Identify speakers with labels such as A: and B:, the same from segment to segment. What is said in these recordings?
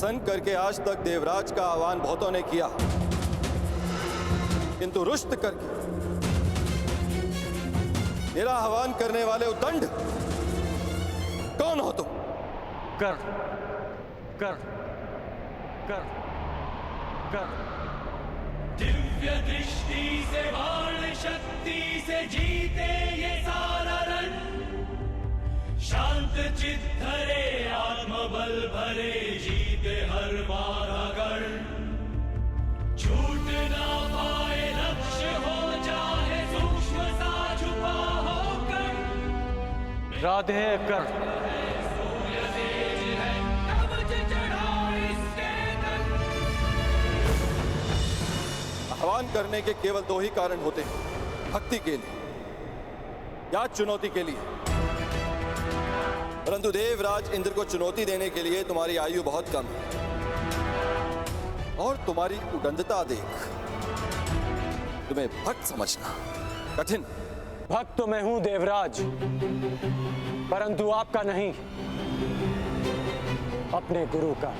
A: प्रसन्न करके आज तक देवराज का आह्वान बहुतों ने किया, किंतु रुष्ट करके मेरा आह्वान करने वाले उद्दंड कौन हो तुम?
B: कर कर कर कर
C: दिव्य दृष्टि से बाण शक्ति से जीते ये सारा रण, शांत चित धरे आत्मबल भरे जीते हर बाधा गढ़, छूट ना पाए लक्ष्य हो चाहे सूक्ष्म सा छुपा होकर।
B: राधे कर
A: आह्वान करने के केवल दो ही कारण होते हैं, भक्ति के लिए या चुनौती के लिए। परंतु देवराज इंद्र को चुनौती देने के लिए तुम्हारी आयु बहुत कम है और तुम्हारी उदंडता देख तुम्हें भक्त समझना कठिन।
B: भक्त तो मैं हूं देवराज, परंतु आपका नहीं, अपने गुरु का।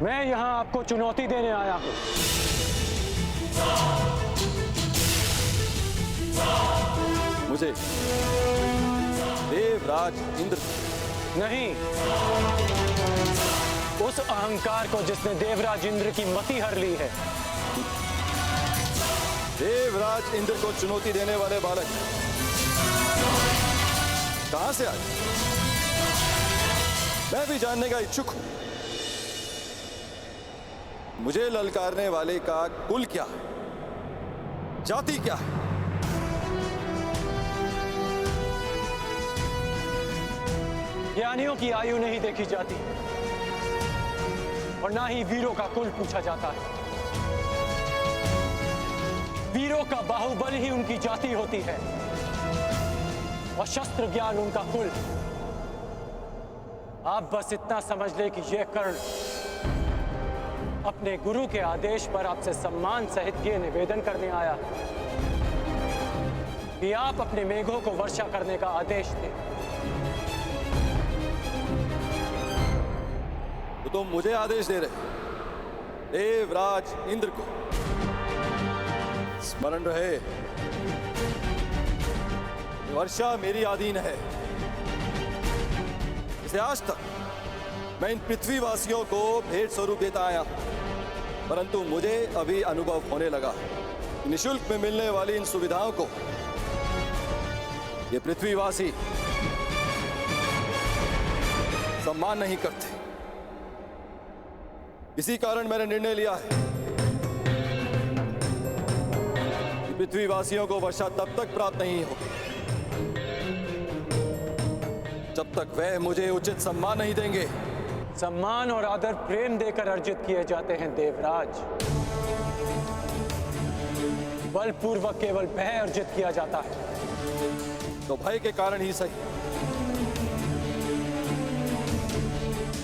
B: मैं यहां आपको चुनौती देने आया हूं।
A: मुझे देवराज इंद्र
B: नहीं, उस अहंकार को जिसने देवराज इंद्र की मति हर ली है।
A: देवराज इंद्र को चुनौती देने वाले बालक कहां से आए? मैं भी जानने का इच्छुक हूं। मुझे ललकारने वाले का कुल क्या है, जाति क्या है?
B: ज्ञानियों की आयु नहीं देखी जाती और ना ही वीरों का कुल पूछा जाता है। वीरों का बाहुबल ही उनकी जाति होती है और शस्त्र ज्ञान उनका कुल। आप बस इतना समझ ले कि यह कर्ण अपने गुरु के आदेश पर आपसे सम्मान सहित ये निवेदन करने आया कि आप अपने मेघों को वर्षा करने का आदेश दें।
A: तो तुम मुझे आदेश दे रहे, देवराज इंद्र को? स्मरण रहे, वर्षा मेरी अधीन है। इसे आज तक मैं इन पृथ्वीवासियों को भेंट स्वरूप देता आया, परंतु मुझे अभी अनुभव होने लगा निःशुल्क में मिलने वाली इन सुविधाओं को ये पृथ्वीवासी सम्मान नहीं करते। इसी कारण मैंने निर्णय लिया है कि पृथ्वीवासियों को वर्षा तब तक प्राप्त नहीं होगी जब तक वह मुझे उचित सम्मान नहीं देंगे।
B: सम्मान और आदर प्रेम देकर अर्जित किए जाते हैं देवराज, बलपूर्वक केवल भय अर्जित किया जाता है।
A: तो भय के कारण ही सही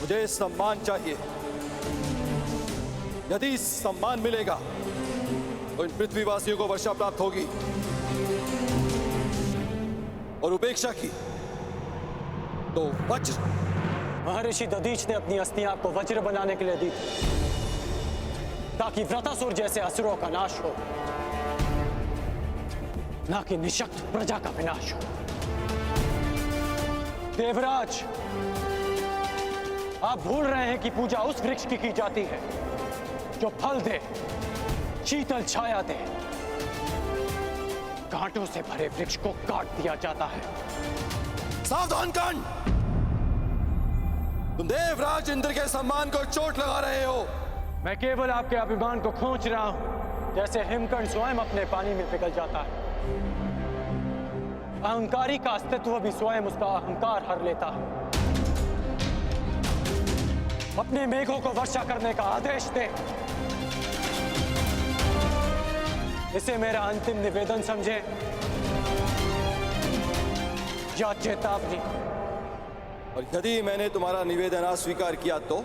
A: मुझे सम्मान चाहिए। यदि सम्मान मिलेगा तो इन पृथ्वीवासियों को वर्षा प्राप्त होगी और उपेक्षा की तो वज्र।
B: महर्षि दधीच ने अपनी अस्थियां आपको वज्र बनाने के लिए दी थी ताकि व्रतासुर जैसे असुरों का नाश हो, ना कि निशक्त प्रजा का विनाश हो। देवराज, आप भूल रहे हैं कि पूजा उस वृक्ष की जाती है जो फल दे, शीतल छाया दे। कांटों से भरे वृक्ष को काट दिया जाता है।
A: सावधान कर्ण, तुम देवराज इंद्र के सम्मान को चोट लगा रहे हो।
B: मैं केवल आपके अभिमान को खींच रहा हूं, जैसे हिमकर्ण स्वयं अपने पानी में पिघल जाता है। अहंकारी का अस्तित्व भी स्वयं उसका अहंकार हर लेता है। अपने मेघों को वर्षा करने का आदेश दे। इसे मेरा अंतिम निवेदन समझे या चेतावनी।
A: और यदि मैंने तुम्हारा निवेदन अस्वीकार किया तो,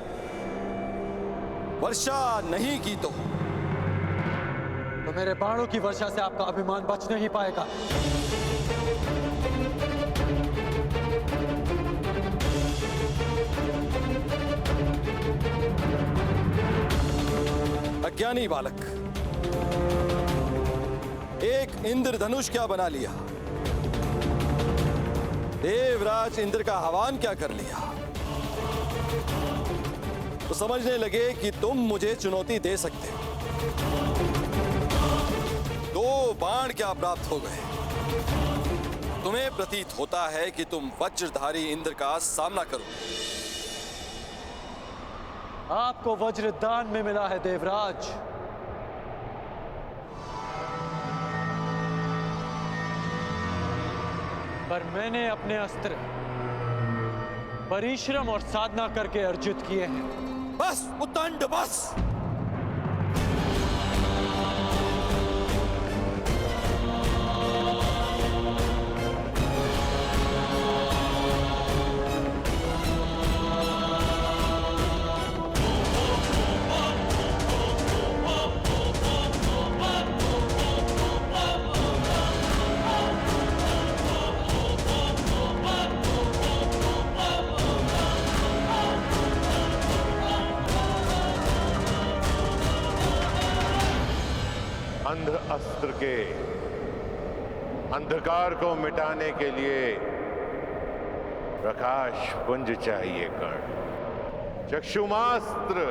A: वर्षा नहीं की तो
B: मेरे बाणों की वर्षा से आपका अभिमान बच नहीं पाएगा।
A: अज्ञानी बालक, एक इंद्रधनुष क्या बना लिया, देवराज इंद्र का आह्वान क्या कर लिया, तो समझने लगे कि तुम मुझे चुनौती दे सकते हो। 2 बाण क्या प्राप्त हो गए। तुम्हें प्रतीत होता है कि तुम वज्रधारी इंद्र का सामना करोगे।
B: आपको वज्र दान में मिला है देवराज। पर मैंने अपने अस्त्र परिश्रम और साधना करके अर्जित किए हैं।
A: बस उद्दंड बस।
D: अंध अस्त्र के अंधकार को मिटाने के लिए प्रकाश पुंज चाहिए कर्ण। चक्षुमास्त्र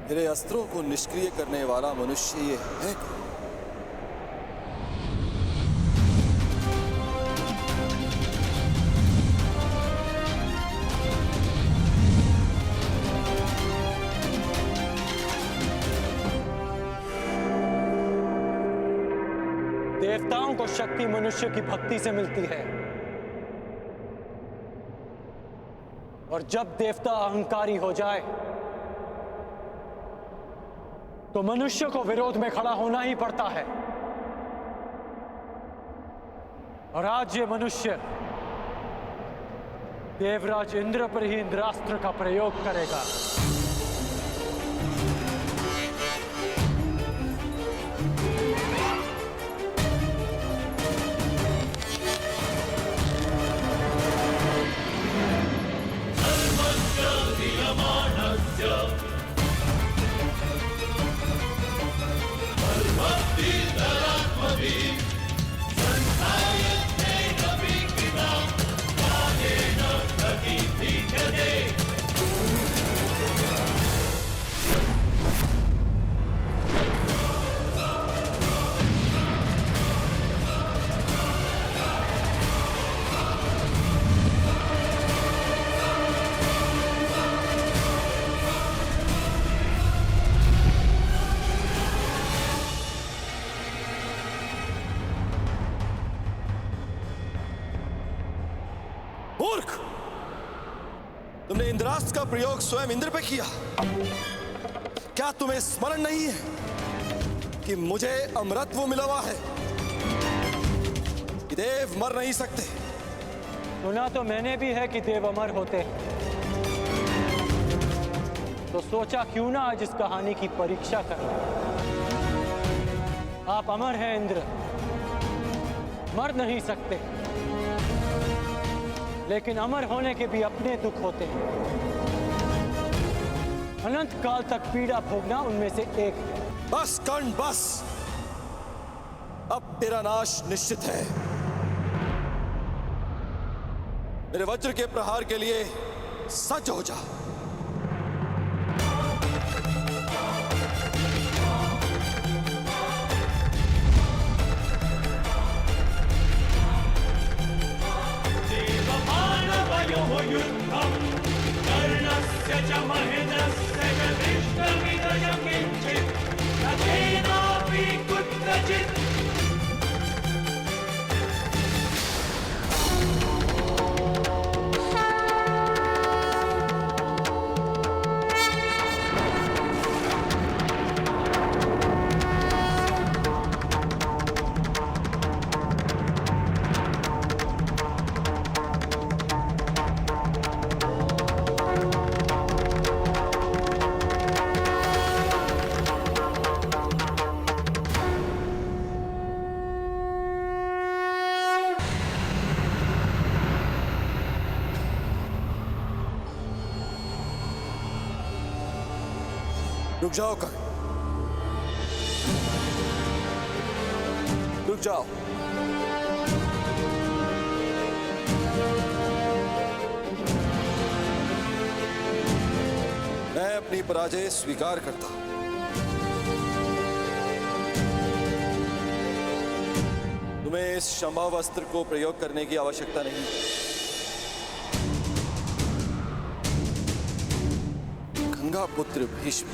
D: मेरे अस्त्रों को निष्क्रिय करने वाला मनुष्य ये है कौन?
B: देवताओं को शक्ति मनुष्य की भक्ति से मिलती है, और जब देवता अहंकारी हो जाए तो मनुष्य को विरोध में खड़ा होना ही पड़ता है। और आज ये मनुष्य देवराज इंद्र पर ही इंद्रास्त्र का प्रयोग करेगा।
A: मूर्ख, तुमने इंद्रास्त्र का प्रयोग स्वयं इंद्र पे किया। क्या तुम्हें स्मरण नहीं है कि मुझे अमरत्व मिला हुआ है, कि देव मर नहीं सकते?
B: सुना तो मैंने भी है कि देव अमर होते हैं, तो सोचा क्यों ना आज इस कहानी की परीक्षा कर लें। आप अमर हैं इंद्र, मर नहीं सकते, लेकिन अमर होने के भी अपने दुख होते हैं। अनंत काल तक पीड़ा भोगना उनमें से एक है।
A: बस कर्ण बस, अब तेरा नाश निश्चित है। मेरे वज्र के प्रहार के लिए सज्ज हो जा।
C: देवमानवयोः युद्धं कर्णस्य च महेन्द्रस्य च दृष्टमिदं किञ्चित् न केनापि कुत्रचित्।
A: रुक जाओ कर्ण, रुक जाओ। मैं अपनी पराजय स्वीकार करता हूं। तुम्हें इस संभव अस्त्र को प्रयोग करने की आवश्यकता नहीं। गंगा पुत्र भीष्म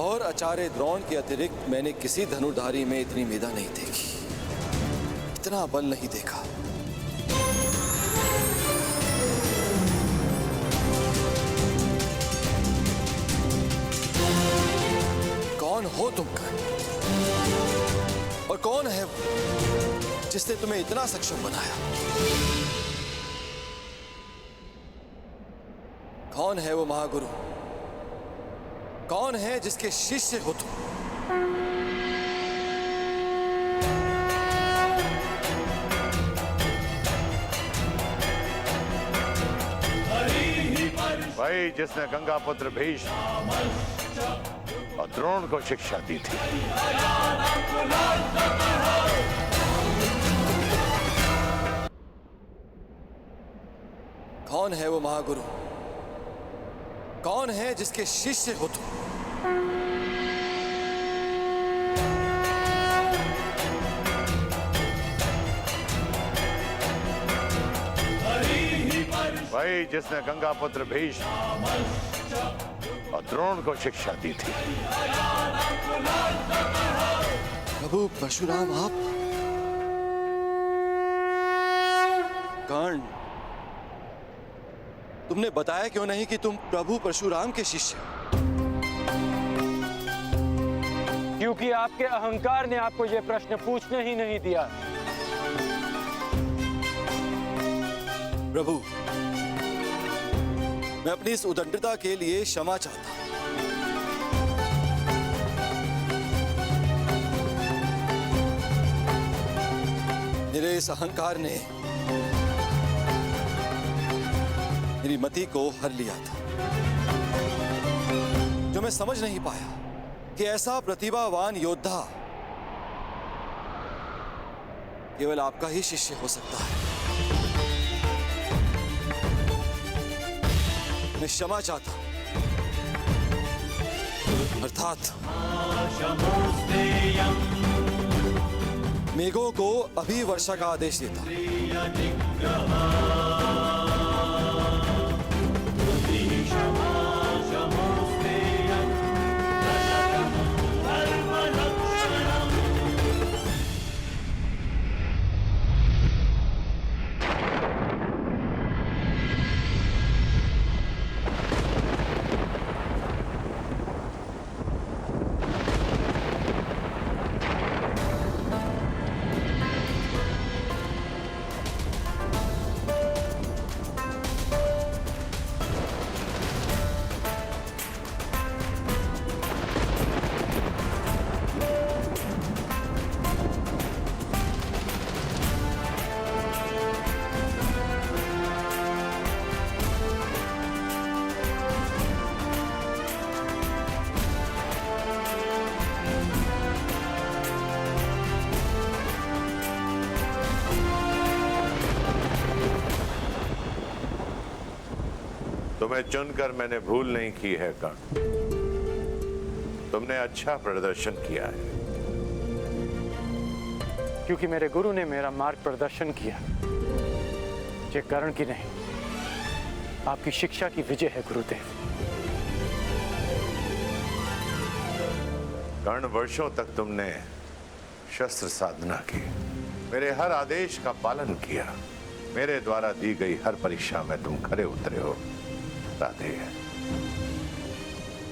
A: और आचार्य द्रोण के अतिरिक्त मैंने किसी धनुर्धारी में इतनी मेधा नहीं देखी, इतना बल नहीं देखा। कौन हो तुम कर्ण? और कौन है वो जिसने तुम्हें इतना सक्षम बनाया? कौन है वो महागुरु? कौन है जिसके शिष्य हो तुम?
E: भाई जिसने गंगा पुत्र भीष्म और द्रोण को शिक्षा दी थी।
A: कौन है वो महागुरु? कौन है जिसके शिष्य हो तुम?
E: भाई जिसने गंगा पुत्र भीष्म और द्रोण को शिक्षा दी थी।
A: प्रभु परशुराम आप? कर्ण, तुमने बताया क्यों नहीं कि तुम प्रभु परशुराम के शिष्य हो?
B: क्योंकि आपके अहंकार ने आपको यह प्रश्न पूछने ही नहीं दिया।
A: प्रभु, मैं अपनी इस उदंडता के लिए क्षमा चाहता हूं। मेरे इस अहंकार ने मेरी मति को हर लिया था, जो मैं समझ नहीं पाया कि ऐसा प्रतिभावान योद्धा केवल आपका ही शिष्य हो सकता है। मैं क्षमा चाहता हूं, अर्थात मेघों को अभी वर्षा का आदेश देता हूं।
E: तुम्हें चुनकर मैंने भूल नहीं की है कर्ण। तुमने अच्छा प्रदर्शन किया है।
B: क्योंकि मेरे गुरु ने मेरा मार्ग प्रदर्शन किया। ये कर्ण की नहीं, आपकी शिक्षा की विजय है गुरुदेव।
E: कर्ण, वर्षों तक तुमने शस्त्र साधना की, मेरे हर आदेश का पालन किया, मेरे द्वारा दी गई हर परीक्षा में तुम खरे उतरे हो राधे।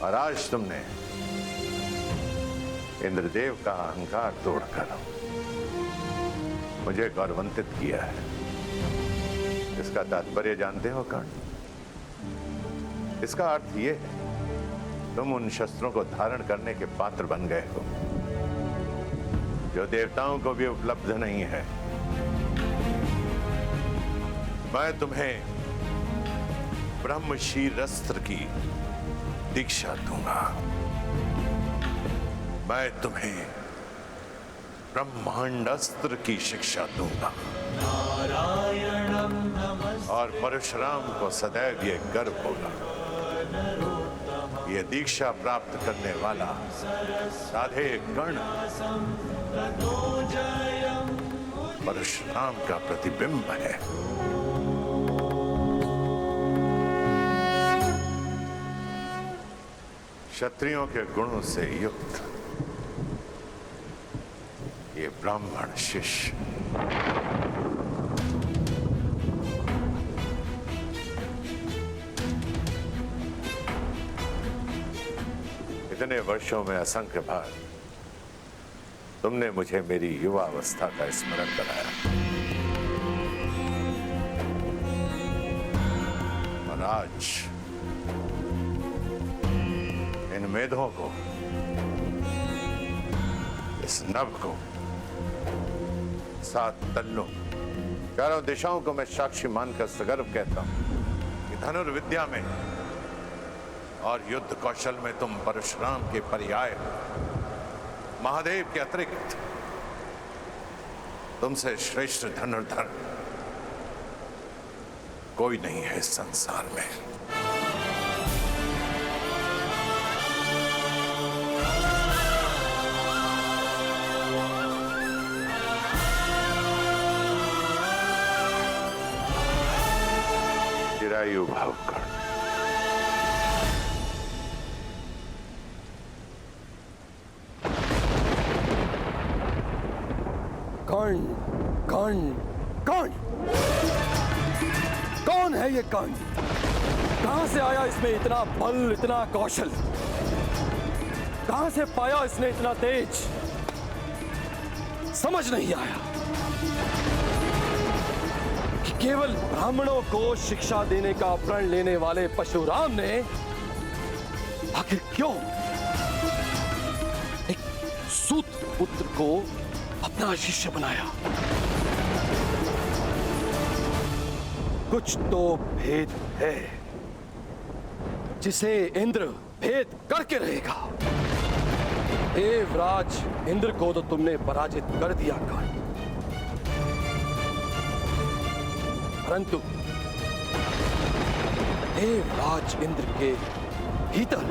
E: और आज तुमने इंद्रदेव का अहंकार तोड़कर मुझे गौरवान्वित किया है। इसका तात्पर्य जानते हो कर्ण? इसका अर्थ यह है तुम उन शस्त्रों को धारण करने के पात्र बन गए हो जो देवताओं को भी उपलब्ध नहीं है। मैं तुम्हें ब्रह्मशील अस्त्र की दीक्षा दूंगा। मैं तुम्हें ब्रह्मांड अस्त्र की शिक्षा दूंगा। और परशुराम को सदैव ये गर्व होगा, ये दीक्षा प्राप्त करने वाला राधे कर्ण परशुराम का प्रतिबिंब है। क्षत्रियों के गुणों से युक्त ये ब्राह्मण शिष्य इतने वर्षों में असंख्य बार तुमने मुझे मेरी युवा अवस्था का स्मरण कराया। और आज इन मेधों को, इस नभ को, 7 तल्लों, चारों दिशाओं को मैं साक्षी मानकर सगर्व कहता हूं कि धनुर्विद्या में और युद्ध कौशल में तुम परशुराम के पर्याय हो। महादेव के अतिरिक्त तुमसे श्रेष्ठ धनुर्धर कोई नहीं है इस संसार में। चिरायु भाव कर्ण।
A: कर्ण, कर्ण, कर्ण, कौन है ये कर्ण? कहां से आया इसमें इतना बल, इतना कौशल? कहां से पाया इसने इतना तेज? समझ नहीं आया कि केवल ब्राह्मणों को शिक्षा देने का प्रण लेने वाले परशुराम ने आखिर क्यों एक सूत पुत्र को अपना शिष्य बनाया। कुछ तो भेद है जिसे इंद्र भेद करके रहेगा। देवराज इंद्र को तो तुमने पराजित कर दिया कर्ण, परंतु देवराज इंद्र के भीतर